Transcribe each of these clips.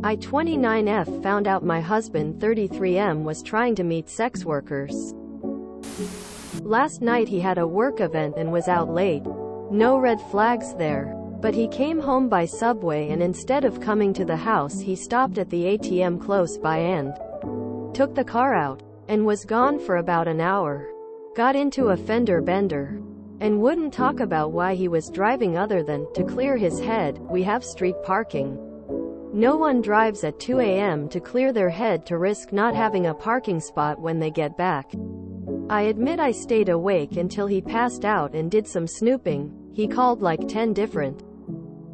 I 29F found out my husband 33M was trying to meet sex workers. Last night he had a work event and was out late. No red flags there. But he came home by subway, and instead of coming to the house he stopped at the ATM close by and took the car out, and was gone for about an hour. Got into a fender bender. And wouldn't talk about why he was driving other than to clear his head. We have street parking. No one drives at 2 a.m. to clear their head to risk not having a parking spot when they get back. I admit I stayed awake until he passed out and did some snooping. He called like 10 different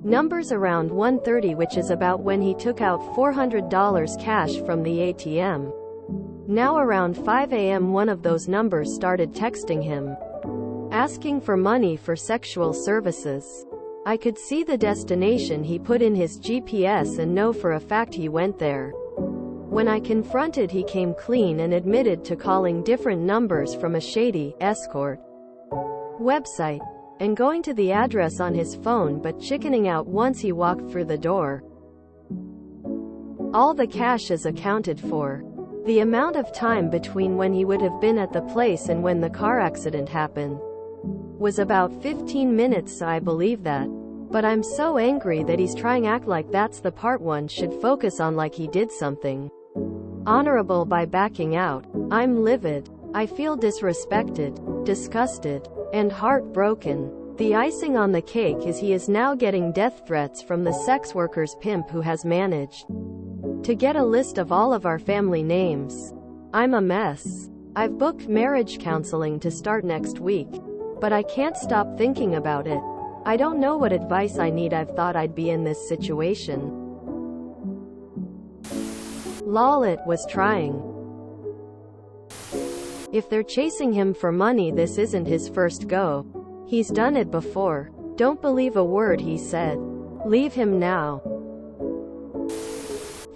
numbers around 1:30, which is about when he took out $400 cash from the ATM. Now around 5 a.m. one of those numbers started texting him, asking for money for sexual services. I could see the destination he put in his GPS and know for a fact he went there. When I confronted, he came clean and admitted to calling different numbers from a shady escort website and going to the address on his phone, but chickening out once he walked through the door. All the cash is accounted for. The amount of time between when he would have been at the place and when the car accident happened was about 15 minutes, so I believe that. But I'm so angry that he's trying to act like that's the part one should focus on, like he did something honorable by backing out. I'm livid. I feel disrespected, disgusted, and heartbroken. The icing on the cake is he is now getting death threats from the sex worker's pimp, who has managed to get a list of all of our family names. I'm a mess. I've booked marriage counseling to start next week, but I can't stop thinking about it. I don't know what advice I need. I've thought I'd be in this situation. Lol, it was trying. If they're chasing him for money, this isn't his first go. He's done it before. Don't believe a word he said. Leave him now.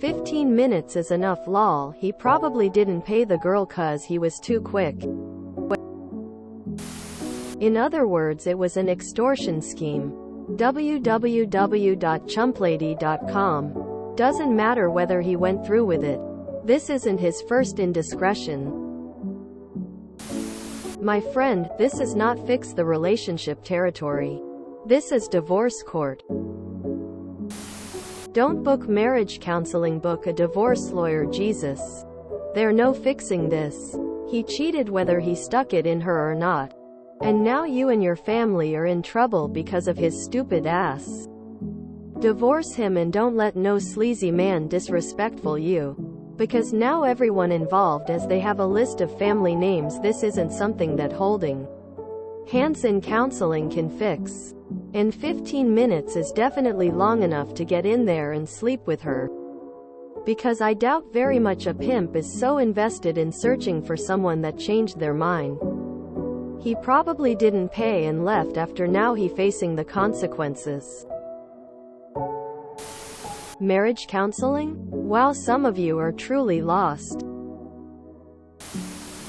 15 minutes is enough. Lol, he probably didn't pay the girl cause he was too quick. In other words, it was an extortion scheme. www.chumplady.com. Doesn't matter whether he went through with it. This isn't his first indiscretion. My friend, this is not fix the relationship territory. This is divorce court. Don't book marriage counseling, book a divorce lawyer. Jesus. There's no fixing this. He cheated whether he stuck it in her or not. And now you and your family are in trouble because of his stupid ass. Divorce him and don't let no sleazy man disrespectful you. Because now everyone involved, as they have a list of family names. This isn't something that holding hands in counseling can fix. And 15 minutes is definitely long enough to get in there and sleep with her. Because I doubt very much a pimp is so invested in searching for someone that changed their mind. He probably didn't pay and left after. Now he facing the consequences. Marriage counseling? Wow, some of you are truly lost.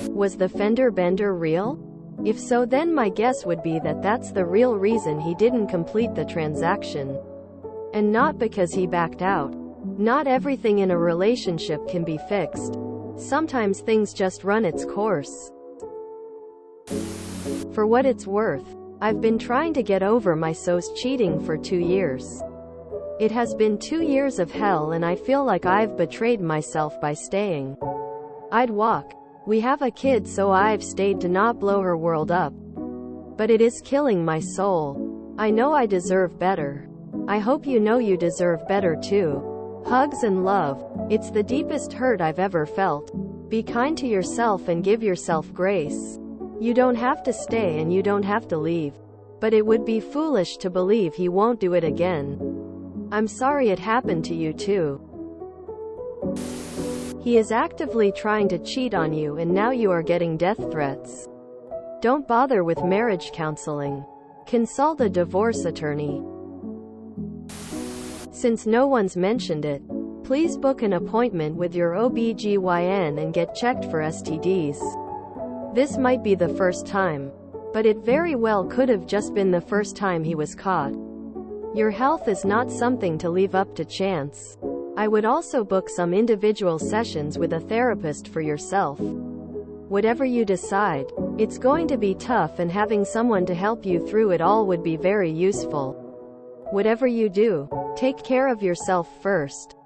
Was the fender bender real? If so, then my guess would be that that's the real reason he didn't complete the transaction. And not because he backed out. Not everything in a relationship can be fixed. Sometimes things just run its course. For what it's worth, I've been trying to get over my so's cheating for 2 years. It has been 2 years of hell, and I feel like I've betrayed myself by staying. I'd walk. We have a kid, so I've stayed to not blow her world up. But it is killing my soul. I know I deserve better. I hope you know you deserve better too. Hugs and love. It's the deepest hurt I've ever felt. Be kind to yourself and give yourself grace. You don't have to stay and you don't have to leave. But it would be foolish to believe he won't do it again. I'm sorry it happened to you too. He is actively trying to cheat on you, and now you are getting death threats. Don't bother with marriage counseling. Consult a divorce attorney. Since no one's mentioned it, please book an appointment with your OBGYN and get checked for STDs. This might be the first time, but it very well could have just been the first time he was caught. Your health is not something to leave up to chance. I would also book some individual sessions with a therapist for yourself. Whatever you decide, it's going to be tough, and having someone to help you through it all would be very useful. Whatever you do, take care of yourself first.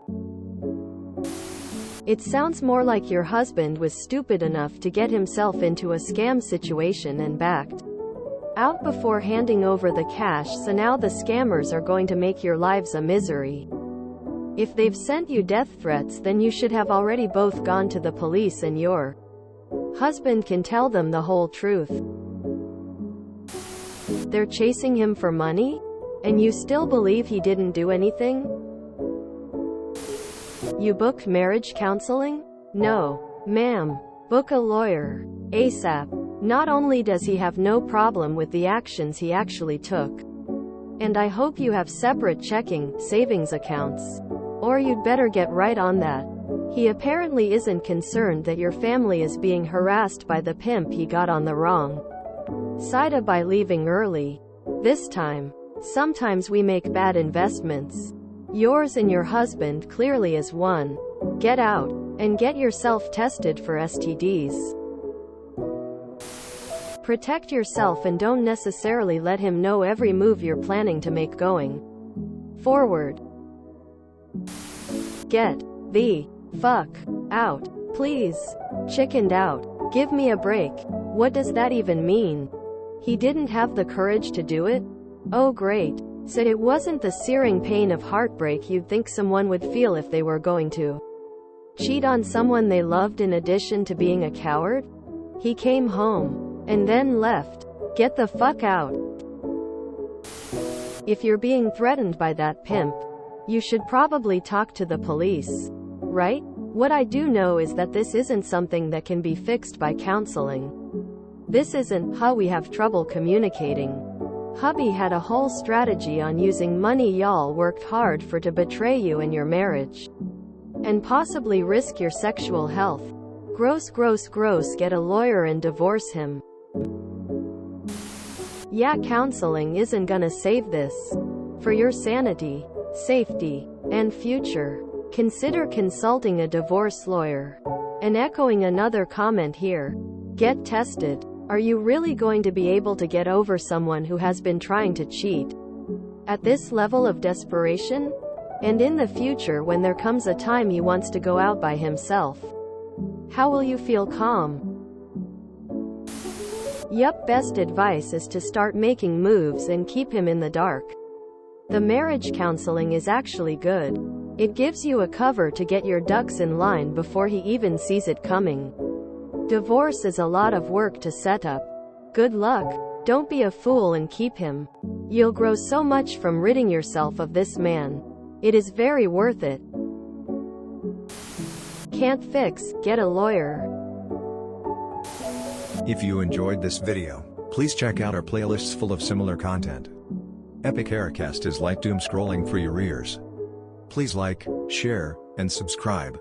It sounds more like your husband was stupid enough to get himself into a scam situation and backed out before handing over the cash, so now the scammers are going to make your lives a misery. If they've sent you death threats, then you should have already both gone to the police and your husband can tell them the whole truth. They're chasing him for money? And you still believe he didn't do anything? You book marriage counseling? No, ma'am. Book a lawyer. ASAP. Not only does he have no problem with the actions he actually took, and I hope you have separate checking, savings accounts. Or you'd better get right on that. He apparently isn't concerned that your family is being harassed by the pimp he got on the wrong side by leaving early. This time. Sometimes we make bad investments. Yours and your husband clearly is one. Get out, and get yourself tested for STDs. Protect yourself and don't necessarily let him know every move you're planning to make going forward. Get the fuck out, please. Chickened out. Give me a break. What does that even mean? He didn't have the courage to do it? Oh great. So it wasn't the searing pain of heartbreak you'd think someone would feel if they were going to cheat on someone they loved in addition to being a coward? He came home and then left. Get the fuck out. If you're being threatened by that pimp, you should probably talk to the police, right? What I do know is that this isn't something that can be fixed by counseling. This isn't, we have trouble communicating. Hubby had a whole strategy on using money y'all worked hard for to betray you and your marriage. And possibly risk your sexual health. Gross, gross, gross. Get a lawyer and divorce him. Yeah, counseling isn't gonna save this. For your sanity, safety, and future, consider consulting a divorce lawyer. And echoing another comment here, get tested. Are you really going to be able to get over someone who has been trying to cheat at this level of desperation? And in the future, when there comes a time he wants to go out by himself, how will you feel calm? Yup, best advice is to start making moves and keep him in the dark. The marriage counseling is actually good. It gives you a cover to get your ducks in line before he even sees it coming. Divorce is a lot of work to set up. Good luck. Don't be a fool and keep him. You'll grow so much from ridding yourself of this man. It is very worth it. Can't fix, get a lawyer. If you enjoyed this video, please check out our playlists full of similar content. Epic Haircast is like doom scrolling for your ears. Please like, share, and subscribe.